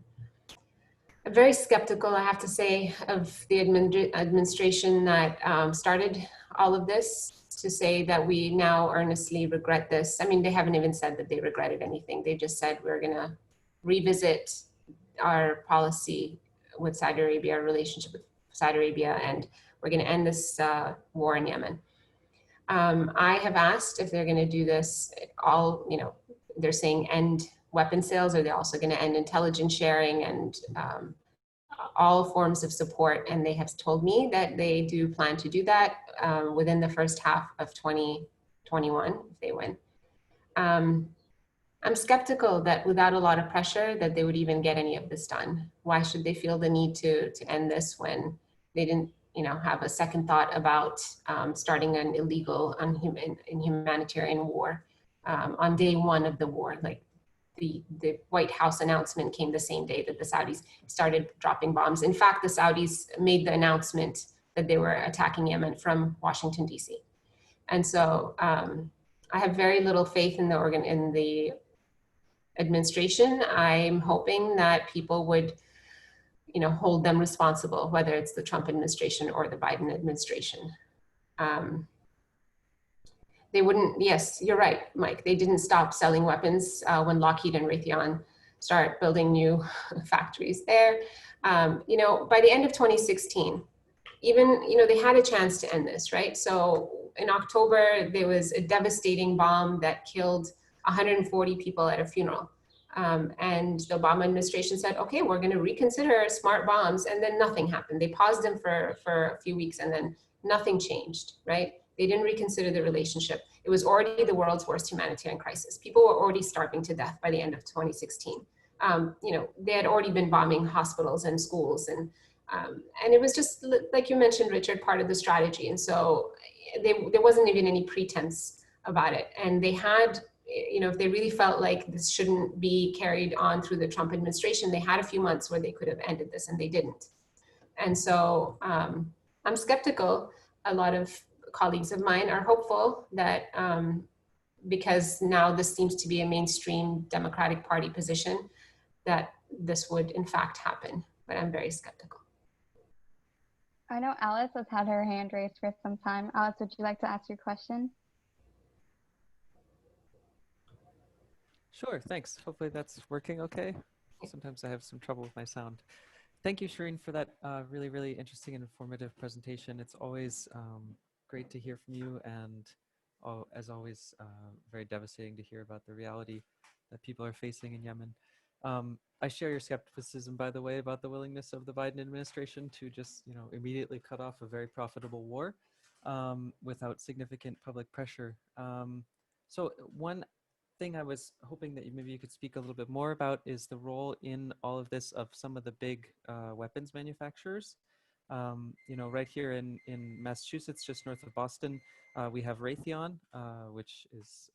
I'm very skeptical, I have to say, of the administration that started all of this, to say that we now earnestly regret this. I mean, they haven't even said that they regretted anything. They just said, we're gonna revisit our policy with Saudi Arabia, our relationship with Saudi Arabia, and we're gonna end this war in Yemen. I have asked if they're gonna do this all, they're saying end weapon sales, or they're also gonna end intelligence sharing and all forms of support, and they have told me that they do plan to do that within the first half of 2021 if they win. I'm skeptical that without a lot of pressure that they would even get any of this done. Why should they feel the need to end this when they didn't have a second thought about starting an illegal humanitarian war on day one of the war? Like, the White House announcement came the same day that the Saudis started dropping bombs. In fact, the Saudis made the announcement that they were attacking Yemen from Washington, D.C. And so I have very little faith in the administration. I'm hoping that people would, hold them responsible, whether it's the Trump administration or the Biden administration. They wouldn't, yes, you're right, Mike. They didn't stop selling weapons when Lockheed and Raytheon start building new factories there. By the end of 2016, even, they had a chance to end this, right? So in October, there was a devastating bomb that killed 140 people at a funeral. And the Obama administration said, okay, we're gonna reconsider smart bombs, and then nothing happened. They paused them for a few weeks, and then nothing changed, right? They didn't reconsider the relationship. It was already the world's worst humanitarian crisis. People were already starving to death by the end of 2016. They had already been bombing hospitals and schools, and it was just, like you mentioned, Richard, part of the strategy. And so there wasn't even any pretense about it. And they had, if they really felt like this shouldn't be carried on through the Trump administration, they had a few months where they could have ended this, and they didn't. And so I'm skeptical. A lot of colleagues of mine are hopeful that because now this seems to be a mainstream Democratic Party position, that this would in fact happen, but I'm very skeptical. I know Alice has had her hand raised for some time. Alice, would you like to ask your question? Sure, thanks. Hopefully that's working okay. Sometimes I have some trouble with my sound. Thank you, Shireen, for that really, really interesting and informative presentation. It's always great to hear from you, and as always, very devastating to hear about the reality that people are facing in Yemen. I share your skepticism, by the way, about the willingness of the Biden administration to just, immediately cut off a very profitable war without significant public pressure. So one thing I was hoping that maybe you could speak a little bit more about is the role in all of this of some of the big weapons manufacturers. Right here in Massachusetts, just north of Boston, we have Raytheon, which is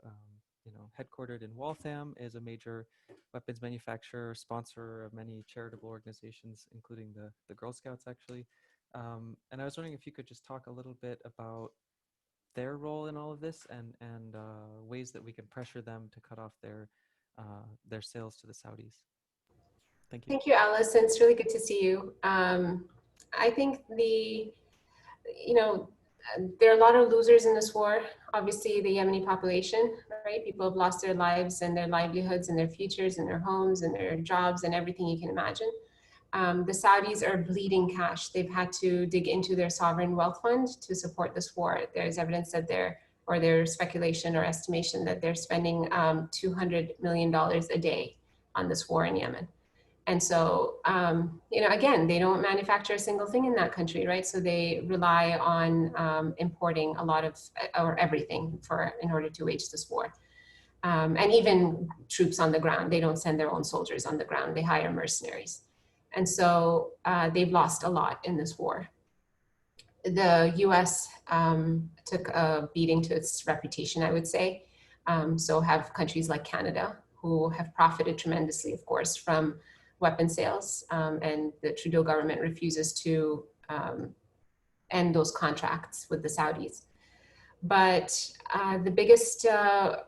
headquartered in Waltham, is a major weapons manufacturer, sponsor of many charitable organizations, including the Girl Scouts, actually. And I was wondering if you could just talk a little bit about their role in all of this and ways that we can pressure them to cut off their sales to the Saudis. Thank you. Thank you, Alice. It's really good to see you. I think there are a lot of losers in this war. Obviously, the Yemeni population, right? People have lost their lives and their livelihoods and their futures and their homes and their jobs and everything you can imagine. The Saudis are bleeding cash. They've had to dig into their sovereign wealth fund to support this war. There's evidence that there's speculation or estimation that they're spending $200 million a day on this war in Yemen. And so, again, they don't manufacture a single thing in that country, right? So they rely on importing a lot of, or everything in order to wage this war. And even troops on the ground, they don't send their own soldiers on the ground. They hire mercenaries. And so they've lost a lot in this war. The US took a beating to its reputation, I would say. So have countries like Canada, who have profited tremendously, of course, from weapon sales. And the Trudeau government refuses to end those contracts with the Saudis. But the biggest, the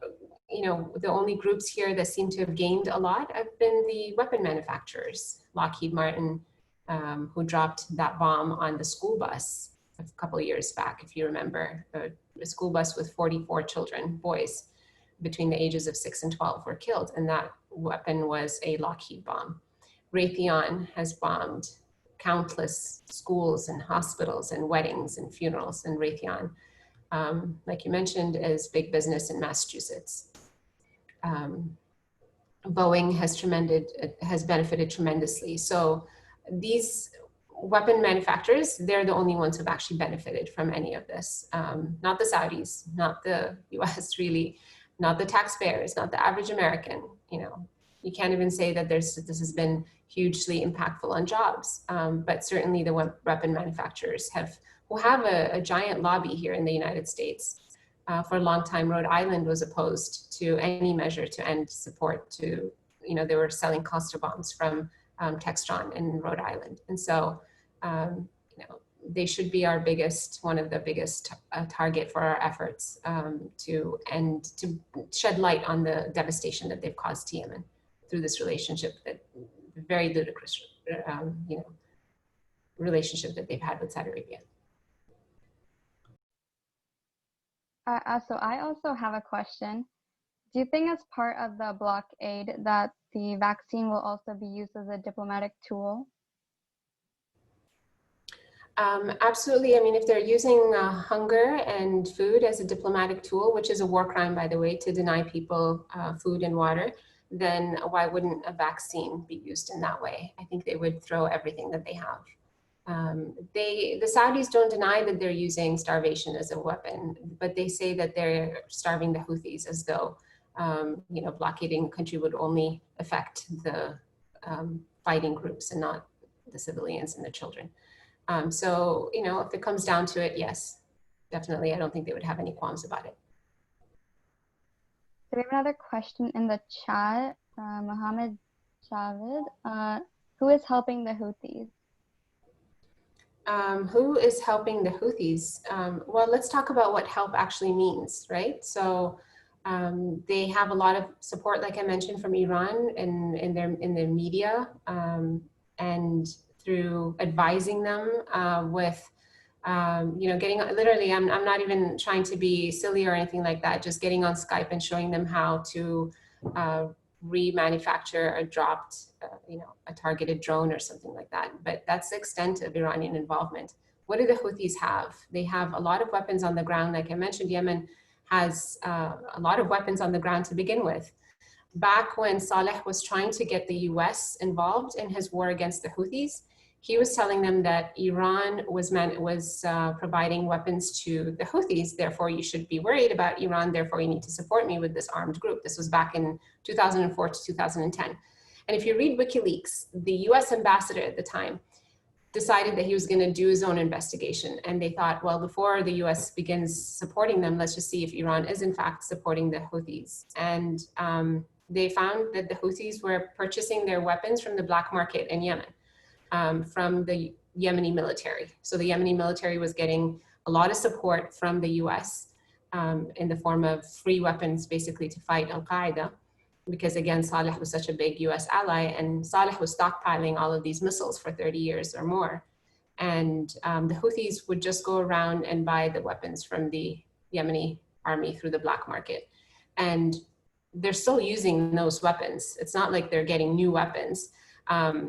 only groups here that seem to have gained a lot have been the weapon manufacturers. Lockheed Martin, who dropped that bomb on the school bus a couple of years back, if you remember. A school bus with 44 children, boys, between the ages of 6 and 12 were killed, and that weapon was a Lockheed bomb. Raytheon has bombed countless schools and hospitals and weddings and funerals, and Raytheon, like you mentioned, is big business in Massachusetts. Boeing has benefited tremendously. So these weapon manufacturers, they're the only ones who've actually benefited from any of this. Not the Saudis, not the US really, not the taxpayers, not the average American. You can't even say that this has been hugely impactful on jobs, but certainly the weapon manufacturers who have a giant lobby here in the United States. For a long time, Rhode Island was opposed to any measure to end support to, they were selling cluster bombs from Textron in Rhode Island. And so, they should be one of the biggest target for our efforts to shed light on the devastation that they've caused to Yemen through this relationship, that very ludicrous, relationship that they've had with Saudi Arabia. So I also have a question. Do you think as part of the blockade that the vaccine will also be used as a diplomatic tool? Absolutely. I mean, if they're using hunger and food as a diplomatic tool, which is a war crime, by the way, to deny people food and water, then why wouldn't a vaccine be used in that way? I think they would throw everything that they have. The Saudis don't deny that they're using starvation as a weapon, but they say that they're starving the Houthis as though, blockading a country would only affect the fighting groups and not the civilians and the children. So, if it comes down to it, yes, definitely. I don't think they would have any qualms about it. So we have another question in the chat from Mohammed Javed. Who is helping the Houthis? Who is helping the Houthis? Well, let's talk about what help actually means, right? So They have a lot of support, like I mentioned, from Iran in their media, and through advising them with, getting literally. I'm not even trying to be silly or anything like that. Just getting on Skype and showing them how to remanufacture a dropped, a targeted drone or something like that. But that's the extent of Iranian involvement. What do the Houthis have? They have a lot of weapons on the ground. Like I mentioned, Yemen has a lot of weapons on the ground to begin with. Back when Saleh was trying to get the US involved in his war against the Houthis, he was telling them that Iran was providing weapons to the Houthis, therefore you should be worried about Iran, therefore you need to support me with this armed group. This was back in 2004 to 2010. And if you read WikiLeaks, the US ambassador at the time decided that he was going to do his own investigation. And they thought, well, before the US begins supporting them, let's just see if Iran is in fact supporting the Houthis. And they found that the Houthis were purchasing their weapons from the black market in Yemen, from the Yemeni military. So the Yemeni military was getting a lot of support from the US in the form of free weapons, basically to fight Al-Qaeda. Because again, Saleh was such a big US ally, and Saleh was stockpiling all of these missiles for 30 years or more. And the Houthis would just go around and buy the weapons from the Yemeni army through the black market. And they're still using those weapons. It's not like they're getting new weapons.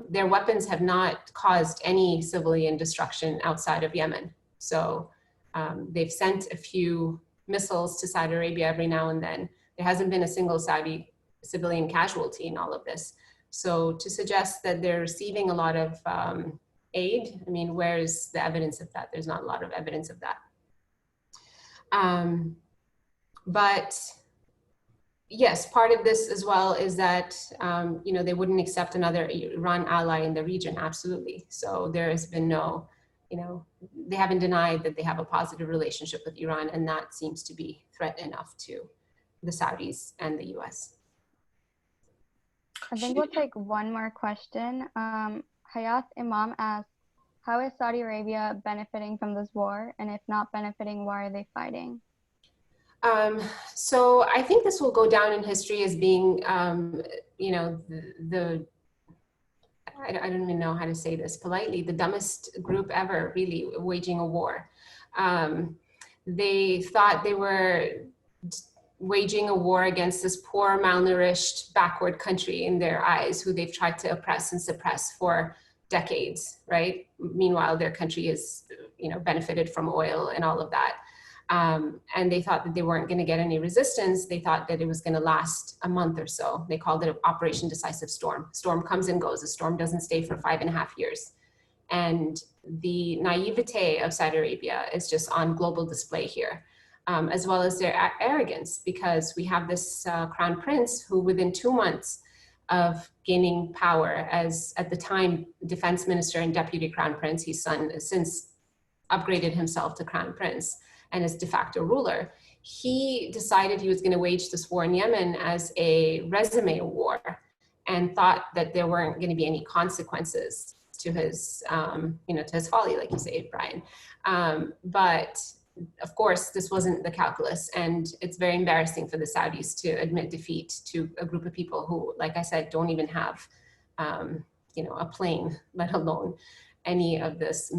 Their weapons have not caused any civilian destruction outside of Yemen. So they've sent a few missiles to Saudi Arabia every now and then. There hasn't been a single Saudi civilian casualty in all of this. So to suggest that they're receiving a lot of aid, I mean, where's the evidence of that? There's not a lot of evidence of that. But yes, part of this as well is that, they wouldn't accept another Iran ally in the region, absolutely. So there has been no, they haven't denied that they have a positive relationship with Iran, and that seems to be threat enough to the Saudis and the US. I think we'll take one more question. Hayat Imam asks, how is Saudi Arabia benefiting from this war? And if not benefiting, why are they fighting? So I think this will go down in history as being, I don't even know how to say this politely, the dumbest group ever really waging a war. They thought they were waging a war against this poor, malnourished, backward country in their eyes, who they've tried to oppress and suppress for decades, right? Meanwhile, their country is, benefited from oil and all of that. And they thought that they weren't going to get any resistance. They thought that it was going to last a month or so. They called it Operation Decisive Storm. Storm comes and goes. A storm doesn't stay for 5.5 years. And the naivete of Saudi Arabia is just on global display here. As well as their arrogance, because we have this crown prince who within 2 months of gaining power as, at the time, defense minister and deputy crown prince, his son has since upgraded himself to crown prince and is de facto ruler, he decided he was going to wage this war in Yemen as a resume war, and thought that there weren't going to be any consequences to his, to his folly, like you say, Brian. But of course, this wasn't the calculus, and it's very embarrassing for the Saudis to admit defeat to a group of people who, like I said, don't even have, a plane, let alone any of this,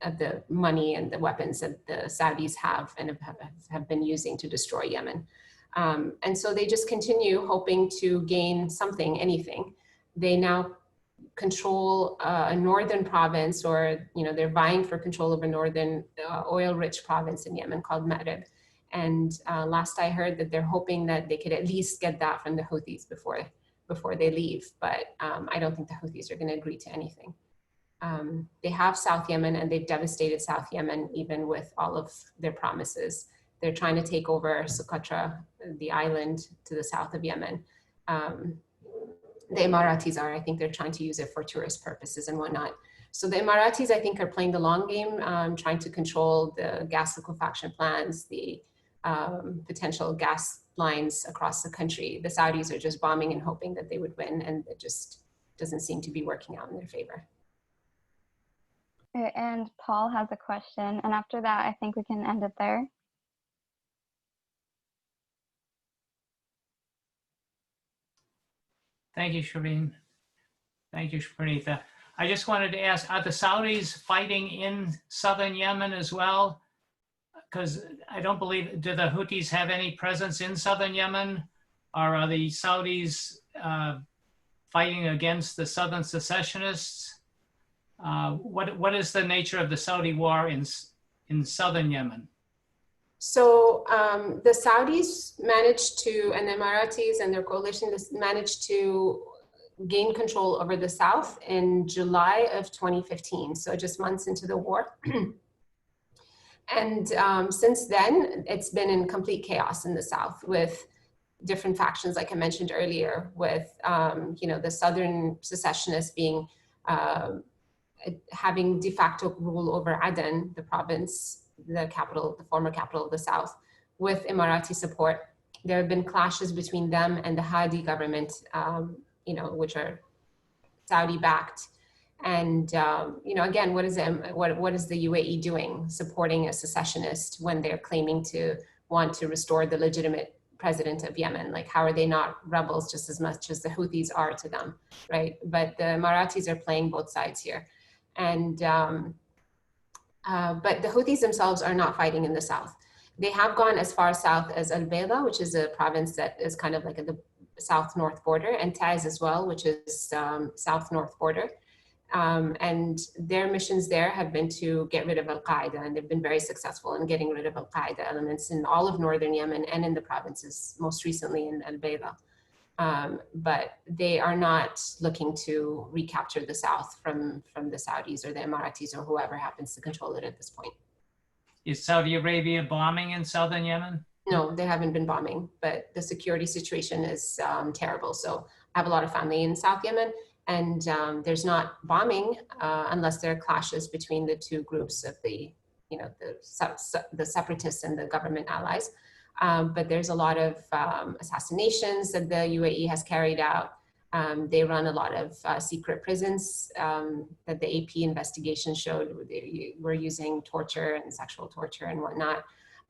of the money and the weapons that the Saudis have and have been using to destroy Yemen. And so they just continue hoping to gain something, anything. They now control a northern province, or they're vying for control of a northern oil-rich province in Yemen called Ma'rib. And last I heard that they're hoping that they could at least get that from the Houthis before they leave. But I don't think the Houthis are going to agree to anything. They have South Yemen, and they've devastated South Yemen even with all of their promises. They're trying to take over Socotra, the island to the south of Yemen. The Emiratis are, I think they're trying to use it for tourist purposes and whatnot. So the Emiratis, I think, are playing the long game, trying to control the gas liquefaction plants, the potential gas lines across the country. The Saudis are just bombing and hoping that they would win, and it just doesn't seem to be working out in their favor. Okay, and Paul has a question, and after that, I think we can end it there. Thank you, Shireen. Thank you, Pranitha. I just wanted to ask, are the Saudis fighting in southern Yemen as well? Because I don't believe, do the Houthis have any presence in southern Yemen? Or are the Saudis fighting against the southern secessionists? What is the nature of the Saudi war in southern Yemen? So the Saudis managed to, and the Emiratis and their coalition managed to gain control over the south in July of 2015, so just months into the war. And since then, it's been in complete chaos in the south with different factions, like I mentioned earlier, with the southern secessionists being having de facto rule over Aden, the province, the capital, the former capital of the south, with Emirati support. There have been clashes between them and the Hadi government, which are Saudi-backed. And again, what is the UAE doing, supporting a secessionist when they're claiming to want to restore the legitimate president of Yemen? Like, how are they not rebels just as much as the Houthis are to them, right? But the Emiratis are playing both sides here. And but the Houthis themselves are not fighting in the south. They have gone as far south as Al-Bayda, which is a province that is kind of like at the south-north border, and Taiz as well, which is south-north border. And their missions there have been to get rid of Al-Qaeda, and they've been very successful in getting rid of Al-Qaeda elements in all of northern Yemen and in the provinces, most recently in Al-Bayda. But they are not looking to recapture the south from the Saudis or the Emiratis or whoever happens to control it at this point. Is Saudi Arabia bombing in southern Yemen? No, they haven't been bombing, but the security situation is terrible. So I have a lot of family in South Yemen, and there's not bombing unless there are clashes between the two groups of the separatists and the government allies. But there's a lot of assassinations that the UAE has carried out. They run a lot of secret prisons that the AP investigation showed they were using torture and sexual torture and whatnot.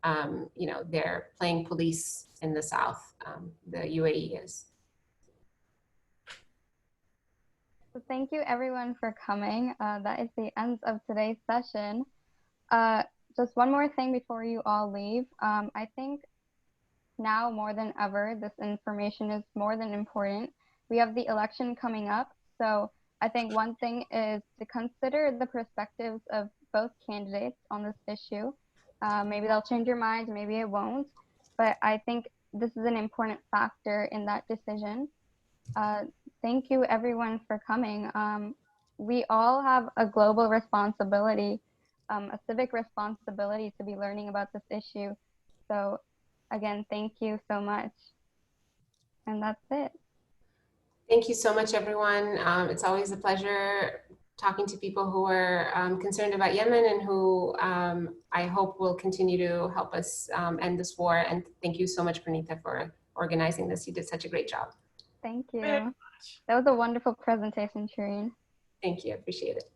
They're playing police in the south, the UAE is. So thank you everyone for coming. That is the end of today's session. Just one more thing before you all leave. I think now more than ever, this information is more than important. We have the election coming up. So I think one thing is to consider the perspectives of both candidates on this issue. Maybe they'll change your mind, maybe it won't. But I think this is an important factor in that decision. Thank you everyone for coming. We all have a global responsibility, a civic responsibility to be learning about this issue. So again, thank you so much. And that's it. Thank you so much, everyone. It's always a pleasure talking to people who are concerned about Yemen and who I hope will continue to help us end this war. And thank you so much, Pranitha, for organizing this. You did such a great job. Thank you. That was a wonderful presentation, Shireen. Thank you. I appreciate it.